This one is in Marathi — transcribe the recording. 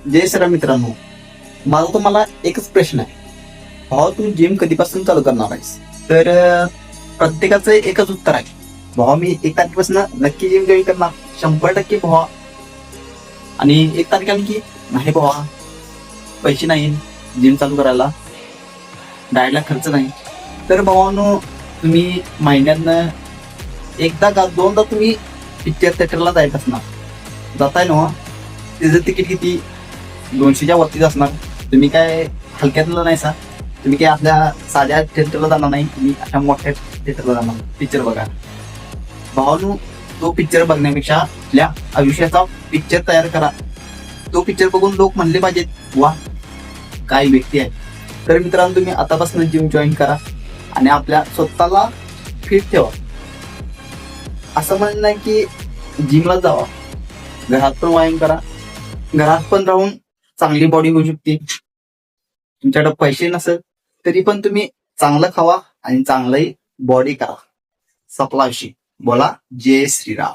जय श्रीराम मित्रांनो, माझा तुम्हाला एकच प्रश्न आहे. भावा, तू जिम कधीपासून चालू करणार आहेस? तर प्रत्येकाचं एकच उत्तर आहे, भावा मी 1 तारखेपासून नक्की जिम जॉईन करणार, 100% भावा. आणि 1 तारीख आली की नाही भावा, पैसे नाही जिम चालू करायला, डायटला खर्च नाही. तर भावानो, तुम्ही महिन्यातनं एकदा का दोनदा तुम्ही पिक्चर थिएटरला जायचं असणार, जाताय ना? त्याचं तिकीट किती? 200च्या वरतीच असणार. तुम्ही काय हलक्यातलं नाही सा, तुम्ही काय आपल्या साध्या थिएटरला जाणार नाही, तुम्ही अशा मोठ्या थिएटरला जाणार पिक्चर बघा. भावानो, तो पिक्चर बघण्यापेक्षा आपल्या आयुष्याचा पिक्चर तयार करा. तो पिक्चर बघून लोक म्हणले पाहिजेत, वा काय व्यक्ती आहे. तर मित्रांनो, तुम्ही आतापासून जिम जॉईन करा आणि आपल्या स्वतःला फिट ठेवा. असं म्हणणं नाही की जिमला जावा, घरात पण व्यायाम करा. घरात पण राहून चांगली बॉडी होऊ शकते. तुमच्याकडे पैसे नसेल तरी पण तुम्ही चांगलं खावा आणि चांगली बॉडी करा. सपला विषय बोला. जय श्रीराम.